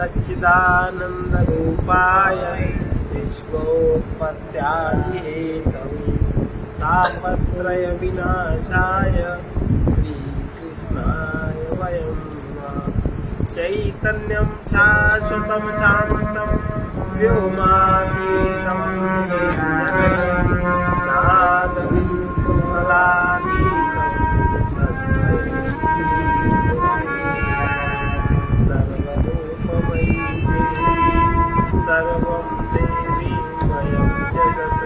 सच्चिदानन्दरूपाय विश्वोत्पत्त्यादिहेतवे तापत्रयविनाशाय श्रीकृष्णाय वयं नमः। चैतन्यं शाश्वतं शान्तं व्योमातीतं नादरूपफलातीतं तस्मै सर्वं देवीमयं जगत्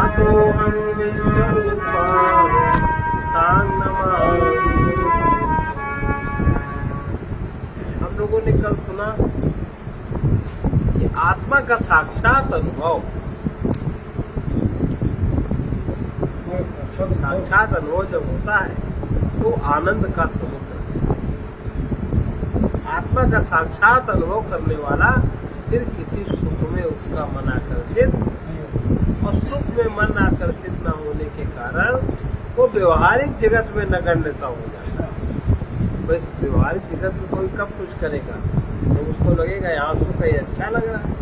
अतोऽहं विश्वरूपाय तां नमामि। हम लोगों ने कल सुना कि आत्मा का साक्षात अनुभव जब होता है तो आनंद का समुद्र। आत्मा का साक्षात अनुभव करने वाला फिर किसी सुख में उसका मन आकर्षित, और सुख में मन आकर्षित न होने के कारण वो व्यवहारिक जगत में नगण्य सा हो जाता है। बस व्यवहारिक जगत में कोई कब कुछ करेगा तो उसको लगेगा यहाँ सुख है, अच्छा लग रहा है,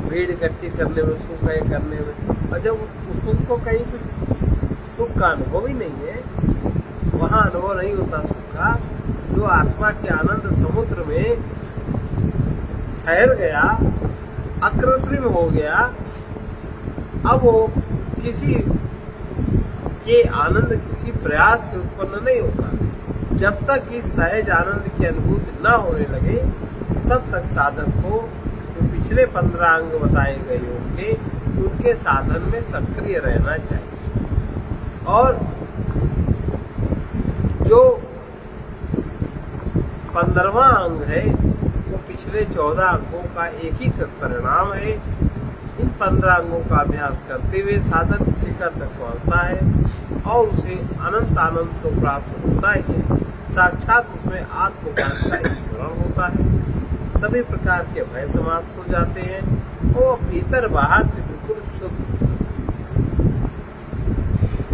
भीड़ इकट्ठी करने में सुख है, करने में। और जब उसको कहीं कुछ सुख का अनुभव ही नहीं है, वहाँ अनुभव नहीं होता सुख का। जो आत्मा के आनंद समुद्र में ठहर गया, अकृत्रिम हो गया, अब वो किसी ये आनंद किसी प्रयास से उत्पन्न नहीं होता। जब तक इस सहज आनंद की अनुभूति न होने लगे तब तक साधक को जो पिछले 15 अंग बताए गए होंगे उनके साधन में सक्रिय रहना चाहिए। और जो 15वां अंग है वो पिछले 14 अंगों का एकीकृत परिणाम है। इन 15 अंगों का अभ्यास करते हुए साधक शिखर तक पहुंचता है और उसे अनंत आनंद तो प्राप्त होता ही है, साक्षात उसमें आत्मज्ञान का स्मरण होता है। सभी प्रकार के भय समाप्त हो जाते हैं और भीतर बाहर से बिल्कुल शुद्ध।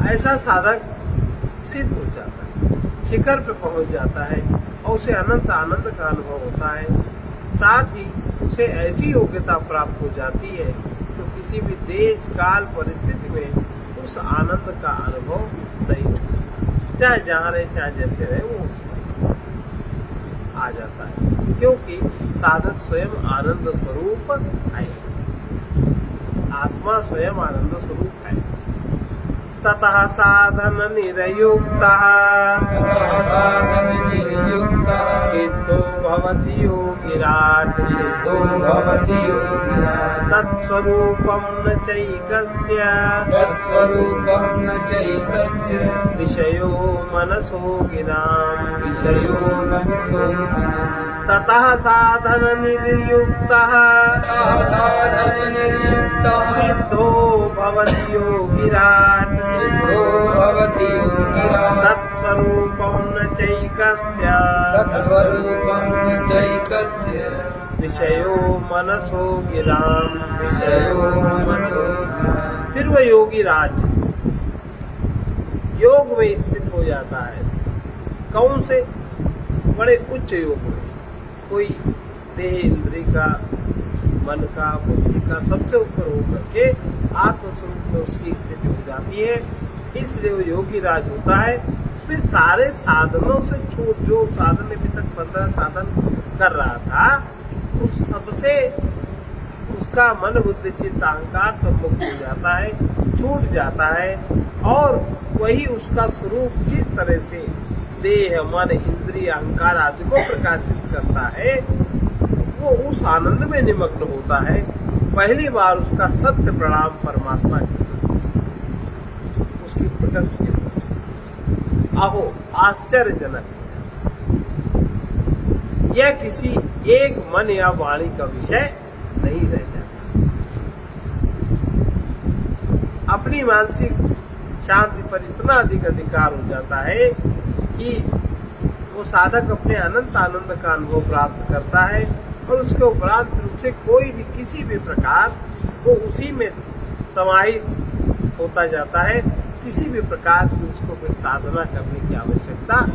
ऐसा साधक सिद्ध हो जाता है, शिखर पे पहुंच जाता है और उसे अनंत आनंद का अनुभव होता है। साथ ही उसे ऐसी योग्यता प्राप्त हो जाती है जो किसी भी देश काल परिस्थिति में उस आनंद का अनुभव नहीं होता, चाहे जहाँ रहे चाहे जैसे रहे वो उसमें आ जाता है, क्योंकि साधक स्वयं आनंद स्वरूप है। आत्मा स्वयं आनंद स्वरूप है। ततः साधन निरयुक्तः सिद्धो भवति योगिराट् तत्स्वरूपं न चैकस्य विषयो मनसो गिराम्। ततः साधन निरयुक्तः सिद्धो भवति योगिराट् तत्स्वरूपं न चैकस्य विषयो मनसो गिराम्। फिर वह योगी राज योग में स्थित हो जाता है। कौन से? बड़े उच्च योग में। कोई देह इंद्रिय का, मन का, बुद्धि का सबसे ऊपर होकर के आत्मस्वरूप में उसकी स्थिति हो जाती है, इसलिए वो योगी राज होता है। फिर सारे साधनों से छूट, जो साधन अभी तक 15 साधन कर रहा था, उस सबसे उसका मन बुद्धि चित्त अहंकार सब मुक्त हो जाता है, छूट जाता है, और वही उसका स्वरूप किस तरह से देह मन इंद्रिय अहंकार आदि को प्रकाशित करता है, वो उस आनंद में निमग्न होता है। पहली बार उसका सत्य प्रणाम परमात्मा की, उसकी प्रकृति। आहो आश्चर्यजनक, यह किसी एक मन या वाणी का विषय नहीं रह जाता। अपनी मानसिक शांति पर इतना अधिक अधिकार हो जाता है कि वो साधक अपने अनंत आनंद का अनुभव प्राप्त करता है, और उसके उपरांत उसे कोई भी किसी भी प्रकार वो उसी में समाहित होता जाता है। किसी भी प्रकार की उसको फिर साधना करने की आवश्यकता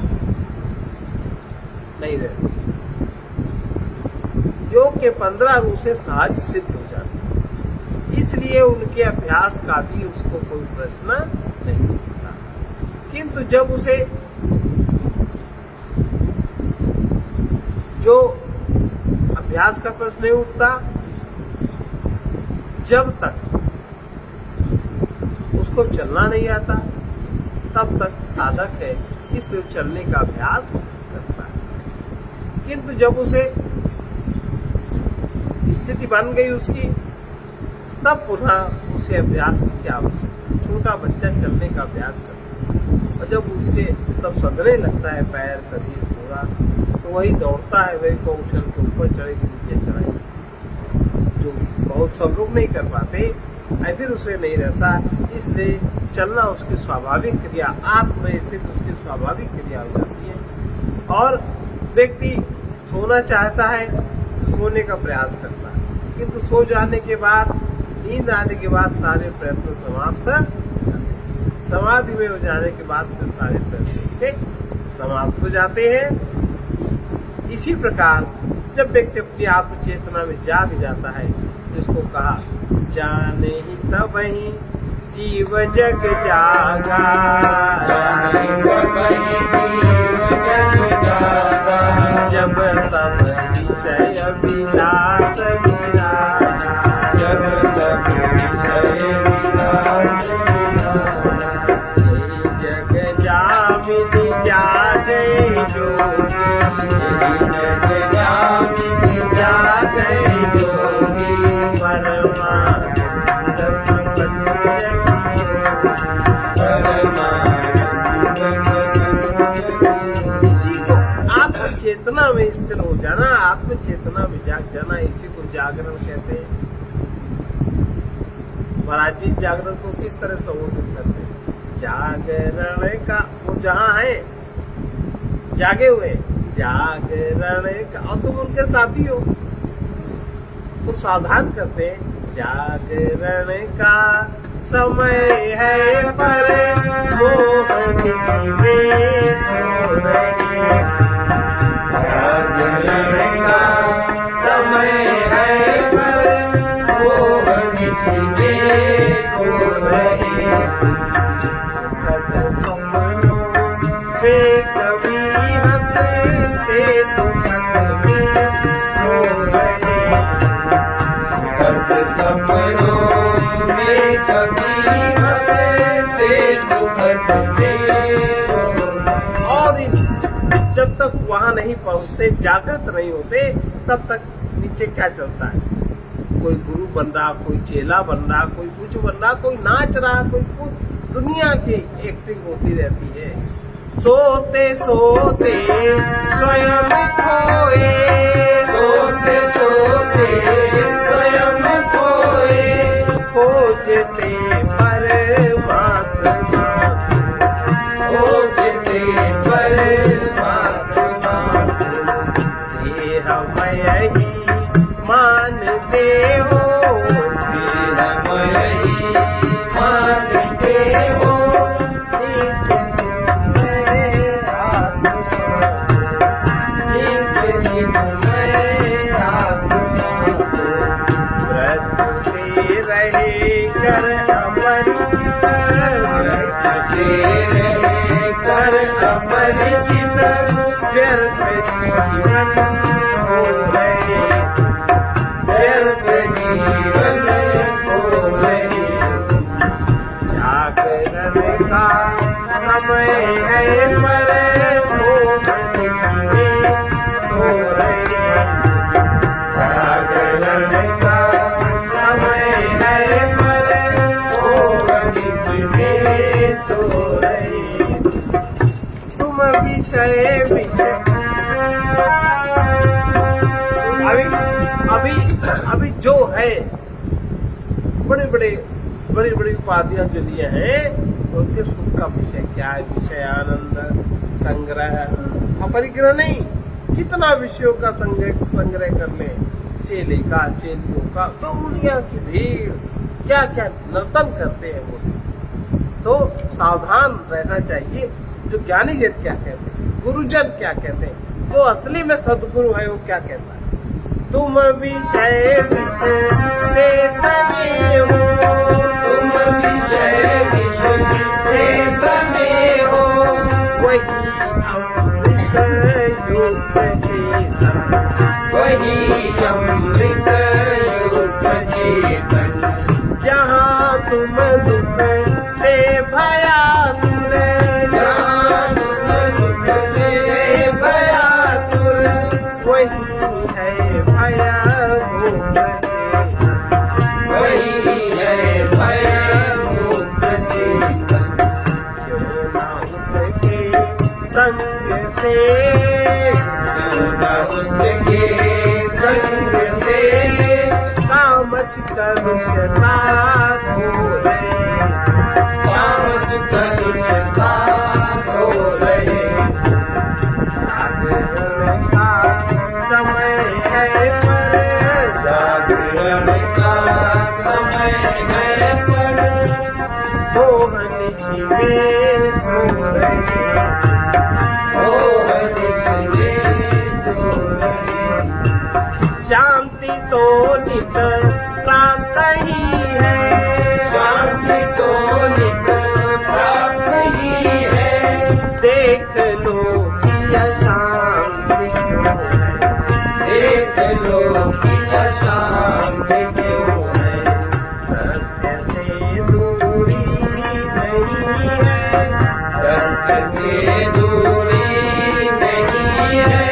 नहीं रहती। योग के 15 अंगों से सहज सिद्ध हो जाते हैं। इसलिए उनके अभ्यास का भी उसको कोई प्रश्न नहीं उठता। किंतु जब उसे जो अभ्यास का प्रश्न नहीं उठता, जब तक उसको चलना नहीं आता तब तक साधक है, इसलिए चलने का अभ्यास करता है। किंतु जब उसे स्थिति बन गई उसकी, तब पुनः उसे अभ्यास की क्या आवश्यकता। छोटा बच्चा चलने का अभ्यास करता है और जब उसके सब सदने लगता है, पैर शरीर पूरा, तो वही दौड़ता है, वही कौशल के ऊपर चढ़े के नीचे चढ़ाए, जो बहुत सब लोग नहीं कर पाते, या फिर उसे नहीं रहता। इसलिए चलना उसकी स्वाभाविक क्रिया, आत्म स्थित उसकी स्वाभाविक क्रिया हो जाती है। और व्यक्ति सोना चाहता है तो सोने का प्रयास करता है, किंतु सो जाने के बाद, नींद आने के बाद सारे प्रयत्न समाप्त, समाधि में हो जाने के बाद फिर सारे प्रयत्न उसके समाप्त हो जाते हैं। इसी प्रकार जब व्यक्ति अपनी आत्म चेतना में जाग जाता है, जिसको कहा जाने ही तब ही जीव जग जागा, जब सब विषय विलास गिराना, जब सब विषय विलास गिराना, जग जामिनी जागे जोगी, जग जामिनी जागे जोगी, चेतना में स्थिर हो जाना, आत्म चेतना में जाग जाना, इसी को जागरण कहते हैं। महाराज जी जागरण को किस तरह संबोधित करते हैं? जागरण का वो जहाँ है जागे हुए, जागरण का, और तुम उनके साथी हो तो सावधान करते हैं। जागरण का समय है पर मोहनी में सो रही, जागरण का समय है पर मोहनी में सो रही, सुखद सुमनों से कभी हंसते तो खत में रो रहे, सुखद सपनों में कभी हंसते तो खत में रो रहे। और इस जब तक वहां नहीं पहुंचते, जागृत नहीं होते, तब तक नीचे क्या चलता है? कोई गुरु बन रहा, कोई चेला बन रहा, कोई कुछ बन रहा, कोई नाच रहा, कोई कुछ, दुनिया की एक्टिंग होती रहती है। सोते सोते स्वयं खोए, सोते सोते स्वयं खोए, खोजते परमात्मा, खोजते परमात्मा, देहमय ही मानते हो, देहमय ही मानते हो, अपरिचित व्यर्थ जीवन हो गए, व्यर्थ जीवन हो गए। जागरण का समय है पर मोहनी में सो रहे, जागरण का समय है पर मोहनी में सो रहे। विषय विषय अभी जो है, बड़ी बड़ी उपाधियां जो लिए हैं, उनके सुख का विषय क्या है? विषय आनंद, संग्रह, अपरिग्रह नहीं। कितना विषयों का संग्रह कर ले, चेले का, चेलियों का, तो दुनिया की भीड़, क्या क्या नर्तन करते हैं वो सब। तो सावधान रहना चाहिए। जो ज्ञानी जन क्या कहते हैं, गुरुजन क्या कहते हैं, जो असली में सदगुरु है वो क्या कहता है? तुम विषय विशेष में हो, तुम विषय विशेष में हो, वही अमृत युक्त चेतन, वही अमृत युक्त चेतन, जहाँ तुम दुख से भयातुर, जहाँ तुम दुख से भयातुर, वही है भयमुक्त चेतन, वही है भयमुक्त चेतन, क्यों न उसके संग से, क्यों न उसके संग से कामच कलुषता धोले, तामस कलुषता धो रहे, जागरण का समय है पर, जागरण का समय है पर, मोहन शिवे सो रहे, मोहन शिवे सो रहे, शांति तो नित प्राप्त ही है, शांति तो नित प्राप्त ही है, देख लो कि अशांति क्यों है, देख लो कि अशांति क्यों है, सत्य से दूरी नहीं है, सत्य से दूरी नहीं है,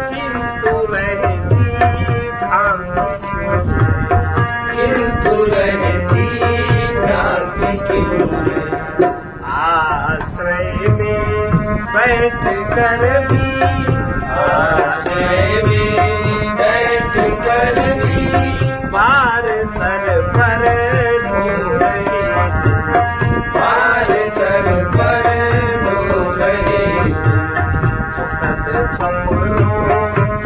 किंतु रहती भ्रांति क्यों है, किंतु रहती भ्रांति क्यों है, आश्रय में बैठ कर भी, आश्रय में बैठ कर भी, बार सर पर ढो रहे, बार सर पर ढो रहे, सुखद स्वप्नों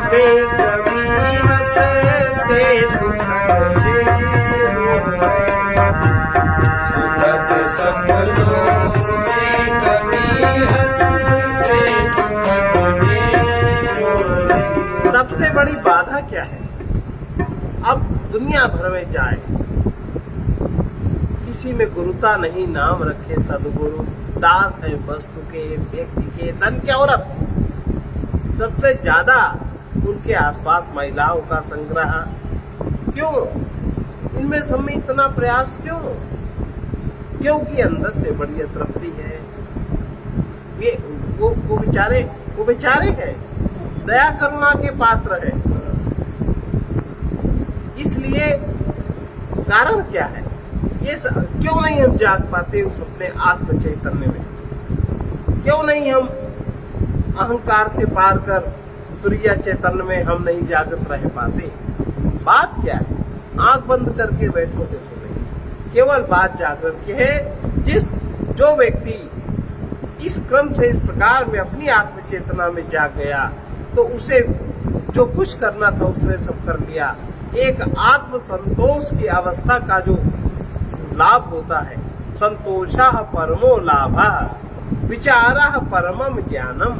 में कभी हंसते दुखड़े रो रहे, सुखद सपनों में कभी हंसते दुखड़े रो रहे। सबसे बड़ी बाधा क्या है? अब दुनिया भर में जाए, किसी में गुरुता नहीं, नाम रखे सदगुरु, दास है वस्तु के, व्यक्ति के, धन के, औरत। सबसे ज्यादा उनके आसपास महिलाओं का संग्रह क्यों? इनमें सब में इतना प्रयास क्यों? क्योंकि अंदर से बड़ी अतृप्ति है। ये वो बेचारे हैं, दया करुणा के पात्र है। इसलिए कारण क्या है? क्यों नहीं हम जाग पाते उस अपने आत्म चैतन्य में? क्यों नहीं हम अहंकार से पार कर तुरीय चैतन्य में हम नहीं जागृत रह पाते? बात क्या है? आंख बंद करके बैठो, देखो नहीं, केवल बात जागृत की है। जो व्यक्ति इस क्रम से इस प्रकार में अपनी आत्म चेतना में जाग गया, तो उसे जो कुछ करना था उसने सब कर लिया। एक आत्म संतोष की अवस्था का जो लाभ होता है, संतोषः परमो लाभः विचारः परमम ज्ञानम,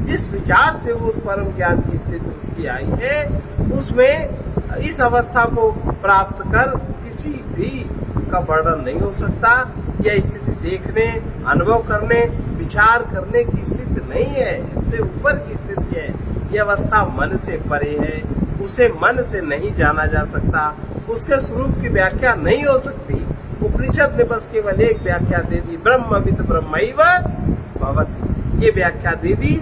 जिस विचार से उस परम ज्ञान की स्थिति उसकी आई है, उसमें इस अवस्था को प्राप्त कर किसी भी का वर्णन नहीं हो सकता। यह स्थिति देखने, अनुभव करने, विचार करने की स्थिति नहीं है, इससे ऊपर की स्थिति है। यह अवस्था मन से परे है, उसे मन से नहीं जाना जा सकता, उसके स्वरूप की व्याख्या नहीं हो सकती। उपनिषद ने बस केवल एक व्याख्या दे दी, ब्रह्मविद ब्रह्मैव भवति, ये व्याख्या दे दी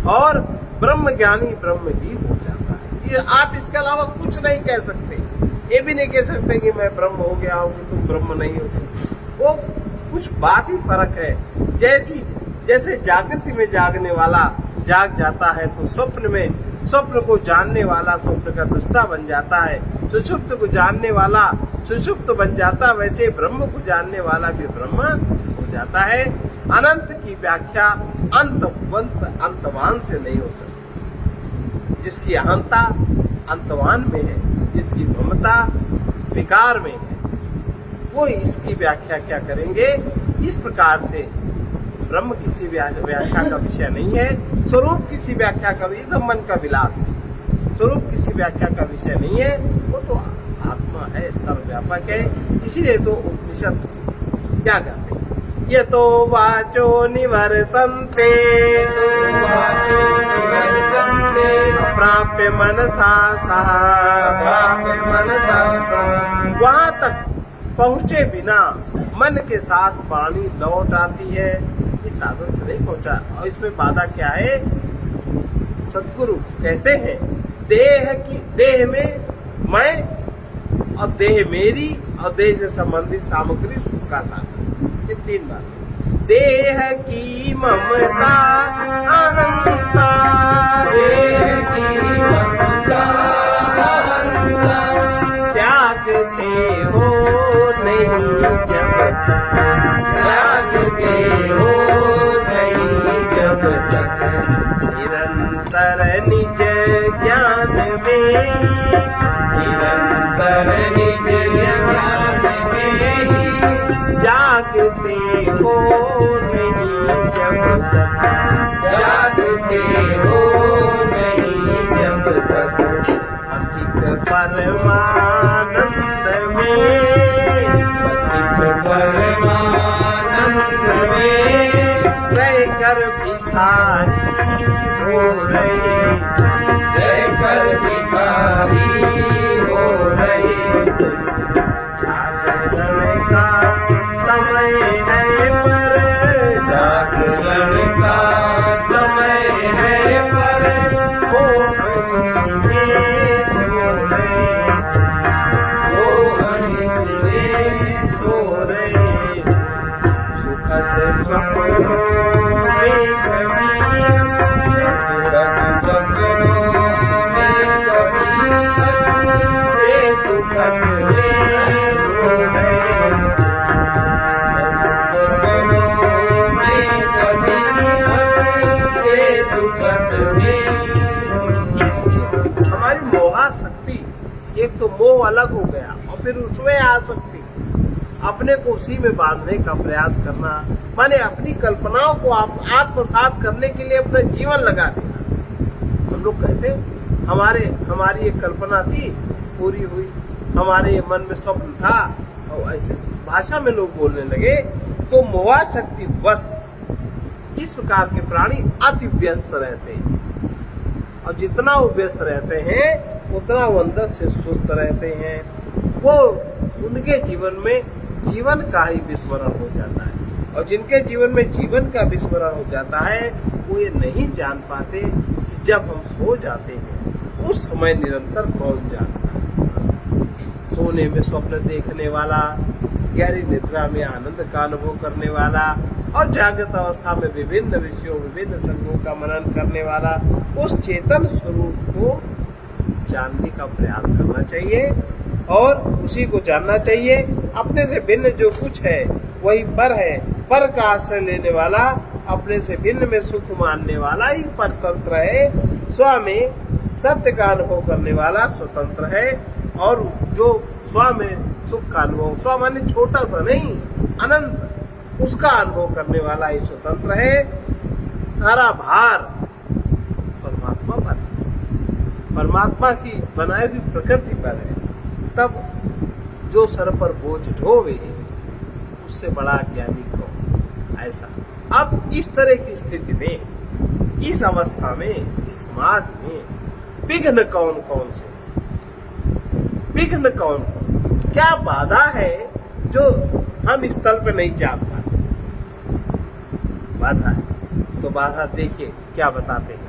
और ब्रह्म ज्ञानी ब्रह्म ही हो जाता है। ये आप इसके अलावा कुछ नहीं कह सकते। ये भी नहीं कह सकते कि मैं ब्रह्म हो गया हूँ, तुम ब्रह्म नहीं हो सकते। वो कुछ बात ही फर्क है। जैसे जागृति में जागने वाला जाग जाता है, तो स्वप्न को जानने वाला स्वप्न का दृष्टा बन जाता है, सुषुप्त को जानने वाला सुषुप्त बन जाता, वैसे ब्रह्म को जानने वाला भी ब्रह्म हो जाता है। अनंत की व्याख्या अंतवान से नहीं हो सकती। जिसकी अहंता अंतवान में है, जिसकी ममता विकार में है, वो इसकी व्याख्या क्या करेंगे? इस प्रकार से ब्रह्म किसी व्याख्या का विषय नहीं है, स्वरूप किसी व्याख्या का भी, सब मन का विलास है। स्वरूप किसी व्याख्या का विषय नहीं है, वो तो आत्मा है, सर्वव्यापक है। इसीलिए तो उपनिषद क्या कहते हैं, ये तो वाचो निवर्तन्ते, वाचो निवर्तन्ते, प्राप्य मनसा सह, प्राप्य मनसा सह। वहां तक पहुंचे बिना मन के साथ वाणी लौट आती है, इस साधन से नहीं पहुंचा। और इसमें बाधा क्या है? सदगुरु कहते हैं देह में मैं और देह मेरी और देह से संबंधित सामग्री सुख का साधन, ये तीन बात। देह की ममता अहंता, देह की ममता अहंता, त्यागते हो नहीं जब तक, त्यागते हो नहीं जब तक। निरंतर निज ज्ञान में, निरंतर निज ज्ञान में ही जागते हो नहीं जब तक, जागते हो नहीं जब तक। अधिक परमानंद में, अधिक परमानंद में रहकर भिखारी हो रहे, रहकर भिखारी हो रहे। जागरण का समय है पर, जागरण का समय है पर, हो में सो रहे, वो अनिश्चित सो रहे। सुखद सपनों में कभी सपनों में कभी हंसते दुखद में रो रहे। सपनों में कभी हंसते दुखद में। हमारी मोहा शक्ति, एक तो मोह अलग हो गया और फिर उसमें आसक्ति, अपने को उसी में बांधने का प्रयास करना, माने अपनी कल्पनाओं को आत्मसात करने के लिए अपना जीवन लगा देना। हम लोग कहते हमारी एक कल्पना थी, पूरी हुई, हमारे मन में स्वप्न था, और ऐसे भाषा में लोग बोलने लगे। तो मोहा शक्ति बस इस प्रकार के प्राणी अति व्यस्त रहते हैं, और जितना वो व्यस्त रहते हैं उतना वो अंदर से सुस्त रहते हैं। वो उनके जीवन में जीवन का ही विस्मरण हो जाता है, और जिनके जीवन में जीवन का विस्मरण हो जाता है वो ये नहीं जान पाते कि जब हम सो जाते हैं उस समय निरंतर कौन जानता है। सोने में स्वप्न देखने वाला, गहरी निद्रा में आनंद का अनुभव करने वाला, और जागृत अवस्था में विभिन्न विषयों विभिन्न संगों का मनन करने वाला उस चेतन स्वरूप को जानने का प्रयास करना चाहिए, और उसी को जानना चाहिए। अपने से भिन्न जो कुछ है वही पर है, पर का आश्रय लेने वाला, अपने से भिन्न में सुख मानने वाला ही परतंत्र है। स्व में सत्य का अनुभव करने वाला स्वतंत्र है, और जो स्व में सुख का अनुभव, स्व माने छोटा सा नहीं अनंत, उसका अनुभव करने वाला ही स्वतंत्र है। सारा भार परमात्मा पर, परमात्मा की बनाई हुई प्रकृति पर है। तब जो सर पर बोझ ढोवे उससे बड़ा ज्ञानी कौन। ऐसा अब इस तरह की स्थिति में, इस अवस्था में, इस मार्ग में विघ्न कौन कौन से, विघ्न कौन कौन, क्या बाधा है जो हम इस तल पे नहीं जा पाते। बाधा है तो बाधा देखिए क्या बताते हैं।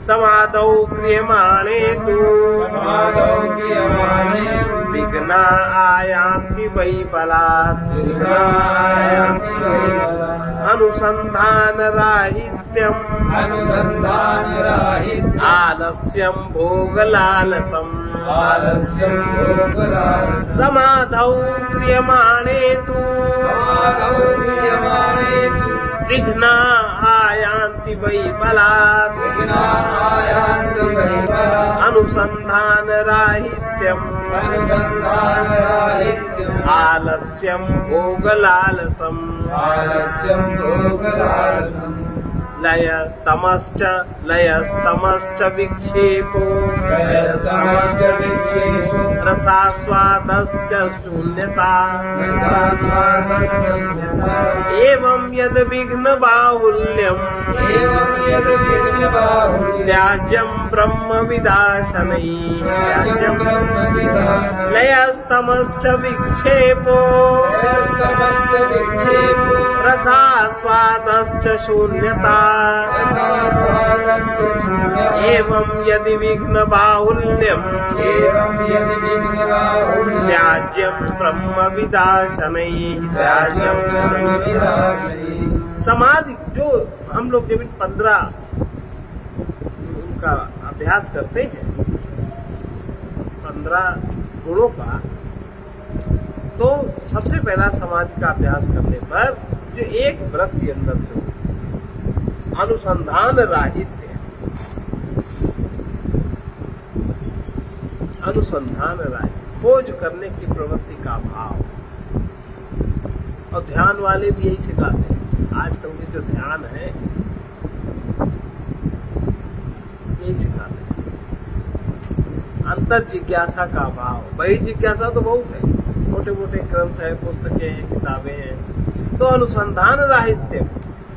समाधौ क्रियमाणे तु, समाधौ क्रियमाणे विघ्ना आयान्ति वै बलात्, विघ्ना आयान्ति वै बलात्, अनुसंधान राहित्यम्, अनुसंधान राहित्यम्, आलस्यं भोगलालसम्, आलस्यं भोगलालसम्। समाधौ क्रियमाणे तु, समाधौ क्रियमाणे तु, विघ्ना आयान्ति वै बलात्, विघ्ना आयान्ति वै बलात्, अनुसंधान राहित्यम्, अनुसंधान राहित्यम्, आलस्यं भोगलालसम्, आलस्यं भोगलालसम्। लयस्तमश्च विक्षेपो लयस्तमस्य विक्षेपो रसास्वादश्च शून्यता रसास्वादस्य शून्यता एवं यद विघ्न बाहुल्यम् एवं यद् विघ्नबाहुल्यं त्याज्यं ब्रह्म विदाशनैः त्याज्यं ब्रह्मविदाशनैः लयस्तमश्च विक्षेपो लयस्तमस्य विक्षेपो रसास्वादश्च शून्यता रसास्वादस्य शून्यता एवं यदि विघ्न बाहुल्यम् एवं यद् विघ्नबाहुल्यं त्याज्यं ब्रह्म विदाशनैः त्याज्यं ब्रह्मविदाशनैः समाधि जो हम लोग जब 15 का अभ्यास करते हैं 15 गुणों का, तो सबसे पहला समाधि का अभ्यास करने पर जो एक वृत्ति अंदर से होती है, अनुसंधान राहित्य, अनुसंधान राहित्य, खोज करने की प्रवृत्ति का भाव। और ध्यान वाले भी यही सिखाते हैं। आजकल के जो ध्यान है यही सिखाते हैं, अंतर जिज्ञासा का भाव। बड़ी जिज्ञासा तो बहुत है, मोटे मोटे ग्रंथ है, पुस्तकें हैं, किताबें हैं। तो अनुसंधान राहित्य,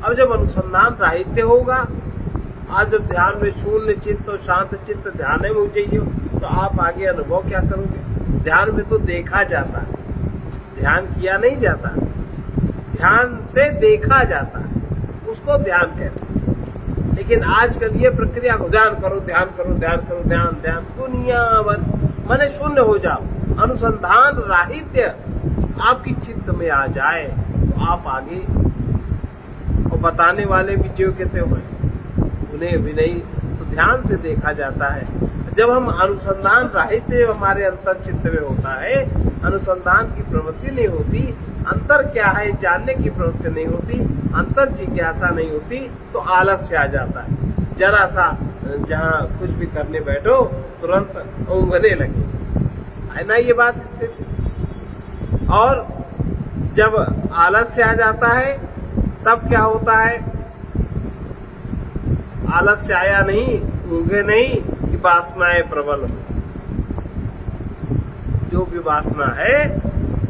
अब जब अनुसंधान राहित्य होगा, आप जब ध्यान में शून्य चित्त और शांत चित्त ध्यान में हो जाइए, तो आप आगे अनुभव क्या करोगे? ध्यान में तो देखा जाता है, ध्यान किया नहीं जाता, ध्यान से देखा जाता है, उसको ध्यान कहते हैं। लेकिन आजकल ये प्रक्रिया को ध्यान करो, ध्यान करो, ध्यान करो, ध्यान ध्यान, दुनिया भर माने शून्य हो जाओ, अनुसंधान राहित्य आपकी चित्त में आ जाए, तो आप आगे। और बताने वाले भी जो कहते हुए उन्हें भी नहीं, तो ध्यान से देखा जाता है। जब हम अनुसंधान राहित्य हमारे अंतर चित्त में होता है, अनुसंधान की प्रवृत्ति नहीं होती, अंतर क्या है जानने की प्रवृत्ति नहीं होती, अंतर जिज्ञासा नहीं होती, तो आलस्य आ जाता है। जरा सा जहाँ कुछ भी करने बैठो तुरंत ऊँघने लगे, है ना ये बात स्थिति। और जब आलस्य आ जाता है तब क्या होता है? आलस्य आया नहीं, ऊँघे नहीं कि वासनाएं प्रबल हो, जो भी वासना है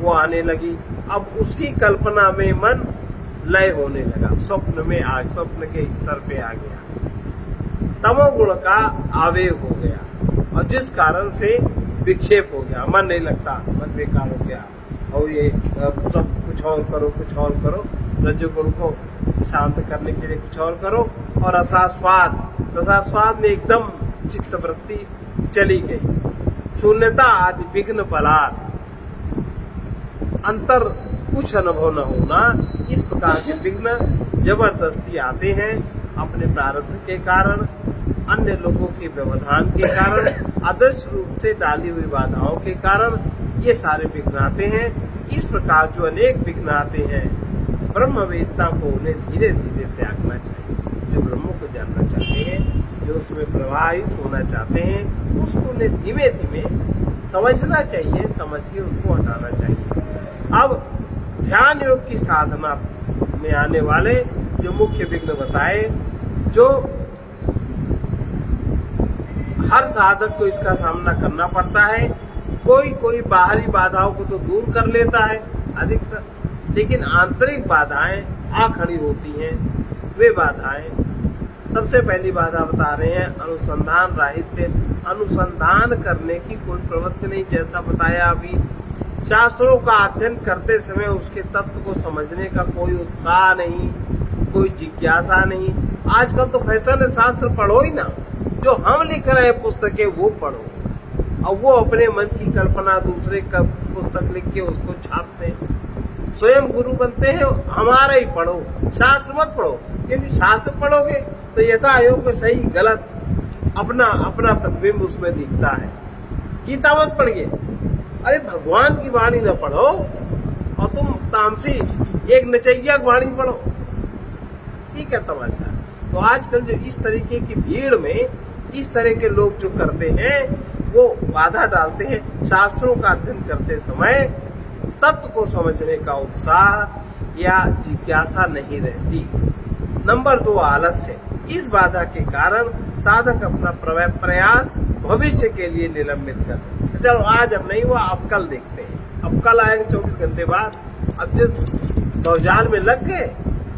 वो आने लगी। अब उसकी कल्पना में मन लय होने लगा, स्वप्न में स्वप्न के स्तर पे आ गया, तमोगुण का आवेग हो गया, और जिस कारण से विक्षेप हो गया, मन नहीं लगता, मन बेकार हो गया। और ये सब कुछ और करो, कुछ और करो, रजोगुण को शांत करने के लिए कुछ और करो। और रसास्वाद में एकदम चित्तवृत्ति चली गई, शून्यता आदि विघ्न बलात्, अंतर कुछ अनुभव न होना, इस प्रकार के विघ्न जबरदस्ती आते हैं अपने प्रारब्ध के कारण, अन्य लोगों के व्यवधान के कारण, आदर्श रूप से डाली हुई बाधाओं के कारण ये सारे विघ्न आते हैं। इस प्रकार जो अनेक विघ्न आते हैं, ब्रह्मवेत्ता को उन्हें धीरे धीरे त्यागना चाहिए। जो ब्रह्म को जानना चाहते हैं, जो उसमें प्रवाहित होना चाहते हैं, उसको उन्हें धीमे धीमे समझना चाहिए, समझिए उनको हटाना चाहिए। अब ध्यान योग की साधना में आने वाले जो मुख्य विघ्न बताए, जो हर साधक को इसका सामना करना पड़ता है। कोई बाहरी बाधाओं को तो दूर कर लेता है अधिकतर, लेकिन आंतरिक बाधाएं आ खड़ी होती हैं। वे बाधाएं, सबसे पहली बाधा बता रहे हैं अनुसंधान राहित्य, अनुसंधान करने की कोई प्रवृत्ति नहीं। जैसा बताया अभी, शास्त्रों का अध्ययन करते समय उसके तत्व को समझने का कोई उत्साह नहीं, कोई जिज्ञासा नहीं। आजकल तो फैशन है, शास्त्र पढ़ो ही ना, जो हम लिख रहे हैं पुस्तकें वो पढ़ो, और वो अपने मन की कल्पना दूसरे का पुस्तक लिख के उसको छापते हैं, स्वयं गुरु बनते हैं। हमारा ही पढ़ो, शास्त्र मत पढ़ो, क्योंकि शास्त्र पढ़ोगे तो यथा अयोग्य सही गलत अपना प्रतिबिंब उसमें दिखता है। गीता मत पढ़िए, अरे भगवान की वाणी न पढ़ो, और तुम तामसी एक नचैया की वाणी पढ़ो, ठीक है तमाशा। तो आजकल जो इस तरीके की भीड़ में इस तरह के लोग जो करते हैं, वो बाधा डालते हैं। शास्त्रों का अध्ययन करते समय तत्व को समझने का उत्साह या जिज्ञासा नहीं रहती, नंबर 2 आलस्य। इस बाधा के कारण साधक अपना प्रयास भविष्य के लिए निलंबित कर दे। चलो आज अब नहीं हुआ, अब कल देखते हैं, अब कल आएंगे 24 घंटे बाद। अब जिस भवजाल में लग गए,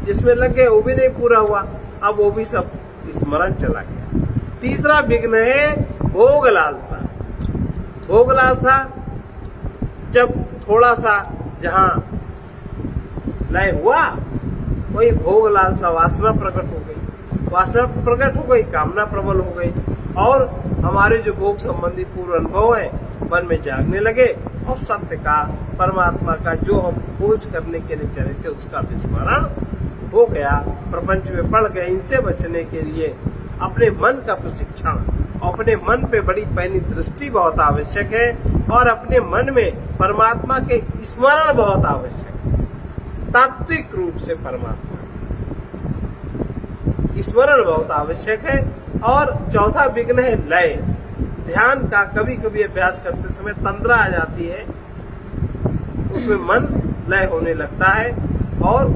जिसमें लग गए वो भी नहीं पूरा हुआ, अब वो भी सब स्मरण चला गया। तीसरा विघ्न है भोग लालसा। भोग लालसा, जब थोड़ा सा जहां लय हुआ वही भोग लालसा वासना प्रकट हो गई, वासना प्रकट हो गई, कामना प्रबल हो गई और हमारे जो भोग संबंधी पूर्व अनुभव है मन में जागने लगे और सत्य का, परमात्मा का जो हम खोज करने के लिए चले थे उसका विस्मरण हो गया, प्रपंच में पड़ गए। इनसे बचने के लिए अपने मन का प्रशिक्षण, अपने मन पे बड़ी पैनी दृष्टि बहुत आवश्यक है और अपने मन में परमात्मा के स्मरण बहुत आवश्यक है, तात्विक रूप से परमात्मा स्मरण बहुत आवश्यक है। और चौथा विघ्न है लय। ध्यान का कभी कभी अभ्यास करते समय तंद्रा आ जाती है, उसमें मन लय होने लगता है और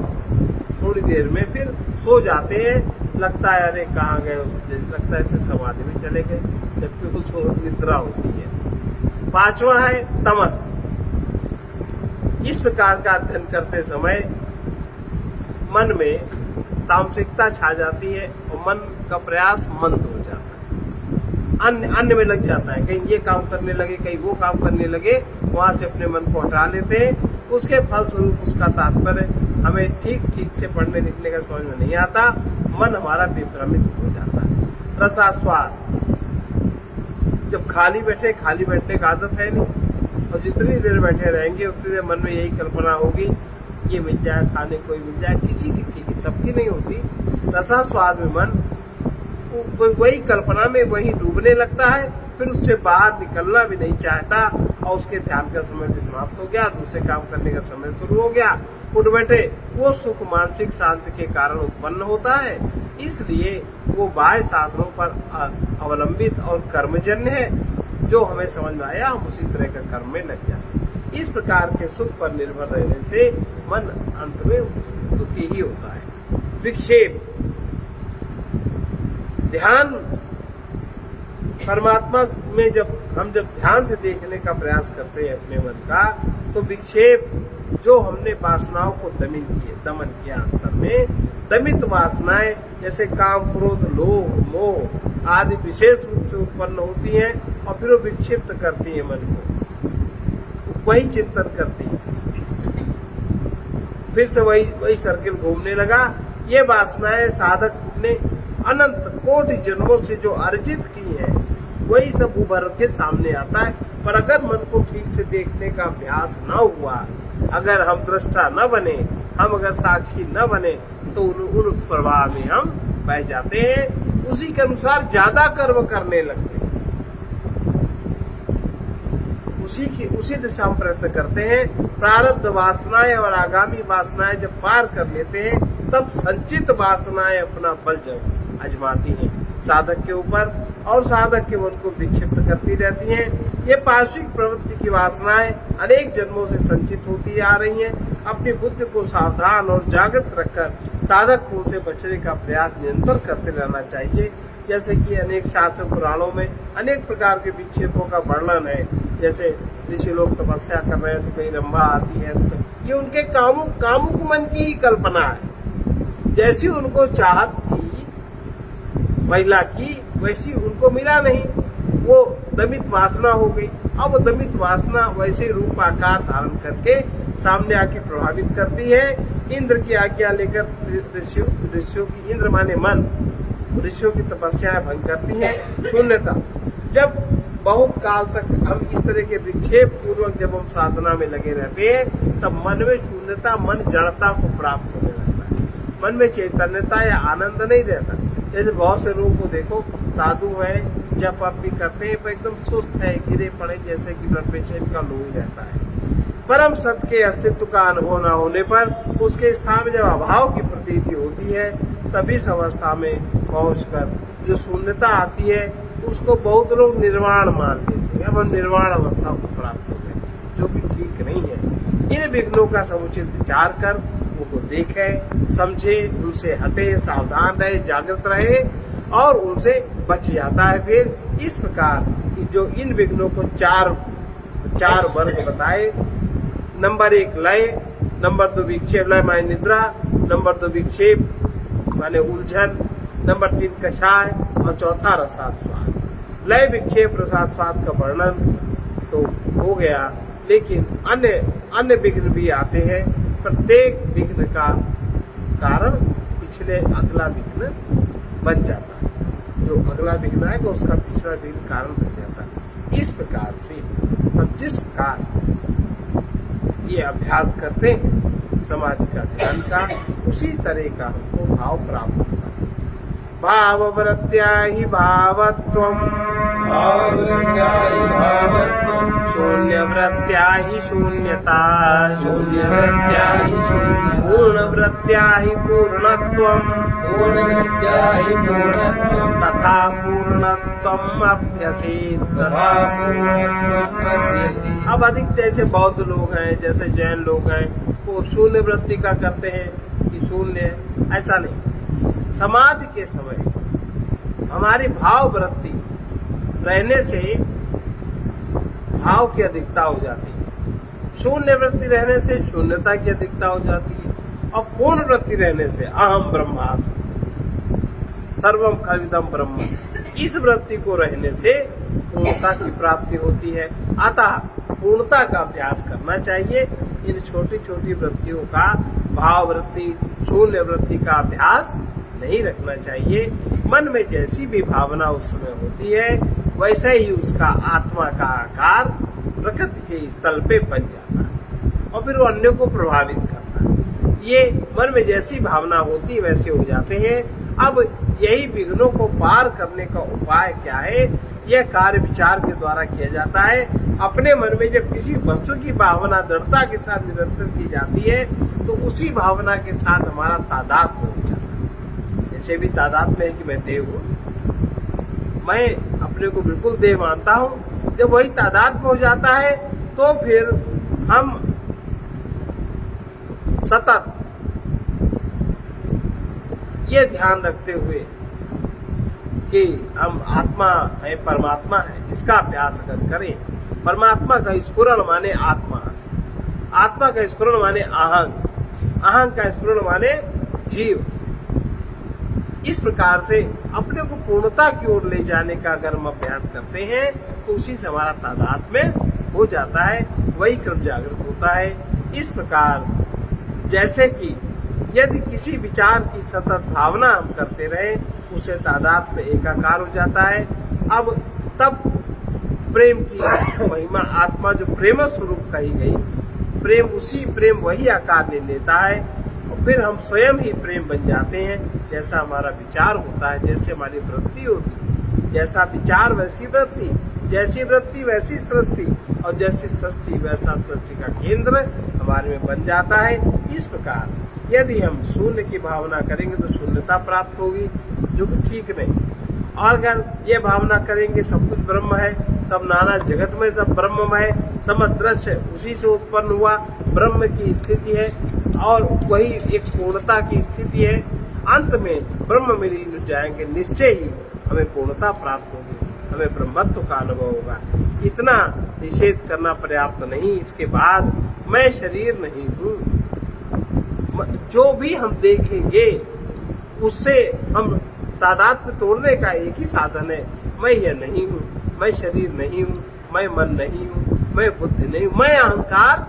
थोड़ी देर में फिर सो जाते हैं, लगता है अरे कहाँ गए, लगता है ऐसे समाधि में चले गए, जबकि उसको निद्रा होती है। पांचवा है तमस। इस प्रकार का अध्ययन करते समय मन में तामसिकता छा जाती है और मन का प्रयास मंद हो जाता है, अन्य में लग जाता है, कहीं ये काम करने लगे, कहीं वो काम करने लगे, वहां से अपने मन को हटा लेते हैं। उसके फलस्वरूप उसका तात्पर्य हमें ठीक से पढ़ने लिखने का समझ में नहीं आता, मन हमारा विभ्रमित हो जाता है। रसास्वाद, जब खाली बैठने का आदत है नहीं और जितनी देर बैठे रहेंगे उतनी देर मन में यही कल्पना होगी ये मिल जाए, खाने को मिल जाए, किसी की, सबकी नहीं होती। रसास्वाद में मन वही कल्पना में वही डूबने लगता है, फिर उससे बाहर निकलना भी नहीं चाहता और उसके ध्यान का समय भी समाप्त हो गया, दूसरे काम करने का समय शुरू हो गया, उठ बैठे। वो सुख मानसिक शांति के कारण उत्पन्न होता है, इसलिए वो बाह्य साधनों पर अवलंबित और कर्मजन्य है। जो हमें समझ में आया हम उसी तरह का कर्म में लग जाते। इस प्रकार के सुख पर निर्भर रहने से मन अंत में दुखी ही होता है। विक्षेप, ध्यान परमात्मा में जब ध्यान से देखने का प्रयास करते हैं अपने मन का, तो विक्षेप जो हमने वासनाओं को दमन किया अंतर में, दमित वासनाएं जैसे काम, क्रोध, लोभ, मोह आदि विशेष रूप से उत्पन्न होती हैं और फिर वो विक्षिप्त करती है मन को, वही चिंतन करती है, फिर से वही सर्किल घूमने लगा। ये वासनाएं साधक ने अनंत कोटि जन्मों से जो अर्जित की है वही सब उभर के सामने आता है। पर अगर मन को ठीक से देखने का अभ्यास न हुआ, अगर हम दृष्टा न बने, हम अगर साक्षी न बने, तो उस प्रवाह में हम बह जाते हैं, उसी के अनुसार ज्यादा कर्म करने लगते हैं, उसी दिशा में प्रयत्न करते हैं। प्रारब्ध वासनाएं और आगामी वासनाएं जब पार कर लेते हैं, तब संचित वासनाएं अपना बल जब आजमाती हैं साधक के ऊपर और साधक के मन को विक्षिप्त करती रहती हैं। ये पार्श्विक प्रवृत्ति की वासनाएं अनेक जन्मों से संचित होती आ रही हैं। अपनी बुद्धि को सावधान और जागृत रखकर साधक को उसे बचने का प्रयास निरंतर करते रहना चाहिए। जैसे कि अनेक शास्त्र पुराणों में अनेक प्रकार के विक्षेपों का वर्णन है, जैसे ऋषि लोग तपस्या कर रहे हैं तो कहीं रंभा आती है, तो ये उनके कामुक मन की ही कल्पना है। जैसी उनको चाहत थी महिला की, वैसी उनको मिला नहीं, वो दमित वासना हो गई। अब वो दमित वासना वैसे रूप आकार धारण करके सामने आके प्रभावित करती है। इंद्र की आज्ञा लेकर ऋषियों की, इंद्र माने मन, ऋषियों की तपस्याएं भंग करती हैं। शून्यता, जब बहुत काल तक हम इस तरह के विक्षेप पूर्वक जब हम साधना में लगे रहते हैं, तब मन में शून्यता, मन जड़ता को प्राप्त होने लगता है, मन में चैतन्यता या आनंद नहीं रहता। जैसे बहुत से लोगों को देखो, साधु है, जप आप भी करते हैं, पर एकदम सुस्त है, गिरे पड़े जैसे कि ब्लड प्रेशर का लो ही रहता है। परम सत्य के अस्तित्व का अनुभव न होने पर उसके स्थान में जब अभाव की प्रतीति होती है, तब इस अवस्था में पहुंचकर जो शून्यता आती है उसको बहुत लोग निर्वाण मान लेते हैं। अब हम निर्वाण अवस्था को प्राप्त हो गए, जो कि ठीक नहीं है। इन विघ्नों का समुचित विचार कर वो उनको देखे, समझे, उनसे हटे, सावधान रहे, जागृत रहे और उनसे बच जाता है। फिर इस प्रकार जो इन विघ्नों को चार वर्ग बताए। नंबर 1 लय, नंबर 2 विक्षेप, लय माने निद्रा, नंबर 2 विक्षेप माने उलझन, नंबर 3 कषाय और चौथा रसास्वाद। लय विक्षेप रसास्वाद का वर्णन तो हो गया, लेकिन अन्य विघ्न भी आते हैं। प्रत्येक विघ्न का कारण पिछले अगला विघ्न बन जाता है। जो अगला विघ्न आएगा उसका पिछला विघ्न कारण बन जाता है। इस प्रकार से हम जिस प्रकार ये अभ्यास करते हैं समाधि का, ध्यान का, उसी तरह का हमको भाव प्राप्त होता है। भाववृत्त्या हि भावत्वम्, भाववृत्त्या हि भावत्वम्, शून्यवृत्त्या हि शून्यता, शून्यवृत्त्या हि शून्यता, पूर्णवृत्त्या हि पूर्णत्वम्, पूर्णवृत्त्या हि पूर्णत्वम्, तथा पूर्णत्वम् अभ्यसेत्, तथा पूर्णत्वम् अभ्यसेत्। अब अधिक जैसे बौद्ध लोग हैं, जैसे जैन लोग हैं, वो शून्य वृत्ति का करते हैं कि शून्य है, ऐसा नहीं। समाधि के समय हमारी भाव वृत्ति रहने से भाव की अधिकता हो जाती है, शून्य वृत्ति रहने से शून्यता की अधिकता हो जाती है, और पूर्ण वृत्ति रहने से अहम ब्रह्मास्मि, सर्वम खलिदम ब्रह्म, इस वृत्ति को रहने से पूर्णता की प्राप्ति होती है। अतः पूर्णता का अभ्यास करना चाहिए। इन छोटी छोटी वृत्तियों का, भाव वृत्ति, शून्य वृत्ति का अभ्यास नहीं रखना चाहिए। मन में जैसी भी भावना उस समय होती है वैसे ही उसका आत्मा का आकार प्रकृति के तल पे बन जाता है और फिर वो अन्यों को प्रभावित करता है। ये मन में जैसी भावना होती है वैसे हो जाते हैं। अब यही विघ्नों को पार करने का उपाय क्या है? यह कार्य विचार के द्वारा किया जाता है। अपने मन में जब किसी वस्तु की भावना दृढ़ता के साथ निरंतर की जाती है तो उसी भावना के साथ हमारा तादात्म्य हो जाता है। जैसे भी तादात्म्य है कि मैं देव हूँ, मैं अपने को बिल्कुल देव मानता हूँ। जब वही तादात्म्य हो जाता है तो फिर हम सतत ये ध्यान रखते हुए कि हम आत्मा है, परमात्मा है, इसका अभ्यास अगर करें। परमात्मा का स्फुरण माने आत्मा, आत्मा का स्फुरण माने अहंग, अहंग का स्फुरण माने जीव। इस प्रकार से अपने को पूर्णता की ओर ले जाने का अगर हम अभ्यास करते हैं तो उसी से हमारा तादात्म्य हो जाता है, वही क्रम जागृत होता है। इस प्रकार जैसे कि यदि किसी विचार की सतत भावना हम करते रहे उसे तादात्म्य एकाकार हो जाता है। अब तब प्रेम की महिमा, आत्मा जो प्रेम स्वरूप कही गई, प्रेम उसी प्रेम वही आकार ले लेता है और फिर हम स्वयं ही प्रेम बन जाते हैं। जैसा हमारा विचार होता है, जैसे हमारी वृत्ति होती है, जैसा विचार वैसी वृत्ति, जैसी वृत्ति वैसी सृष्टि और जैसी सृष्टि वैसा सृष्टि का केंद्र हमारे में बन जाता है। इस प्रकार यदि हम शून्य की भावना करेंगे तो शून्यता प्राप्त होगी, जो कि ठीक नहीं। और अगर ये भावना करेंगे सब कुछ ब्रह्म है, सब नाना जगत में सब ब्रह्म है, सब दृश्य उसी से उत्पन्न हुआ ब्रह्म की स्थिति है और वही एक पूर्णता की स्थिति है, अंत में ब्रह्म में लीन जाएंगे, निश्चय ही हमें पूर्णता प्राप्त होगी, हमें ब्रह्मत्व का अनुभव होगा। इतना निषेध करना पर्याप्त नहीं। इसके बाद मैं शरीर नहीं हूँ, जो भी हम देखेंगे उससे हम तादात्म्य तोड़ने का एक ही साधन है, मैं यह नहीं हूँ, मैं शरीर नहीं हूँ, मैं मन नहीं हूँ, मैं बुद्धि नहीं हूँ, मैं अहंकार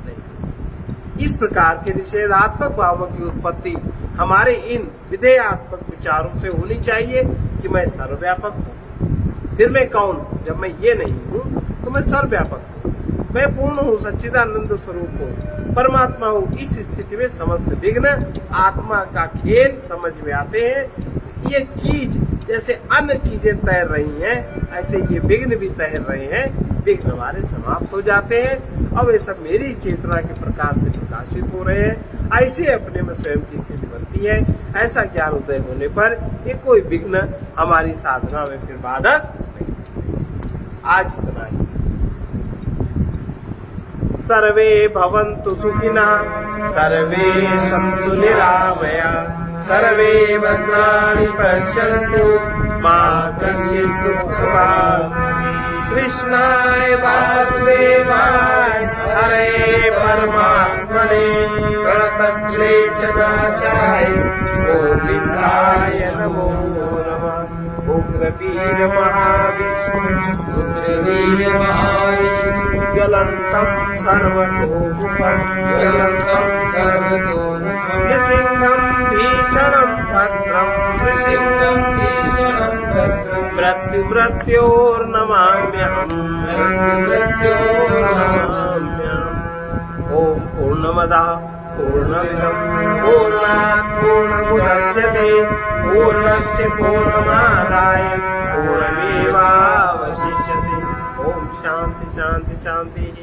नहीं। इस प्रकार के निषेधात्मक भावों की उत्पत्ति हमारे इन विधेयात्मक विचारों से होनी चाहिए कि मैं सर्वव्यापक हूँ। फिर मैं कौन हूँ? जब मैं ये नहीं हूँ तो मैं सर्वव्यापक हूँ, मैं पूर्ण हूँ, सच्चिदानंद स्वरूप हूँ, परमात्मा हूँ। इस स्थिति में समस्त विघ्न आत्मा का खेल समझ में आते हैं। ये चीज जैसे अन्य चीजें तैर रही हैं, ऐसे ये विघ्न भी तैर रहे हैं, विघ्न हमारे समाप्त हो जाते हैं और वे सब मेरी चेतना के प्रकाश से प्रकाशित हो रहे हैं। ऐसे अपने में स्वयं की स्थिति बनती है। ऐसा ज्ञान उदय होने पर ये कोई विघ्न हमारी साधना में फिर बाधक नहीं। आज इतना ही। सर्वे भवन्तु सुखिनः सर्वे सन्तु निरामया सर्वे भद्राणि पश्यन्तु मा कश्चित् दुःखभाग् कृष्णाय वासुदेवाय हरे परमात्मने प्रणतक्लेशनाशाय गोविन्दाय नमो नमः। उग्रवीर महाविष्णु उग्रवीर महाविष्णु ज्वलन्तं सर्वतोमुखं ज्वलन्तं सर्वतोमुखं नृसिंहं भीषणं भद्रं नृसिंहं भीषणं भद्रं मृत्योर्नमाम्यहम् मृत्युमृत्योर्नमाम्यहम्। ॐ पूर्णमदः पूर्णमिदं पूर्णात् पूर्णमुदच्यते पूर्णस्य पूर्णमादाय पूर्णमेवावशिष्यते। ॐ शान्ति शान्ति शान्तिः।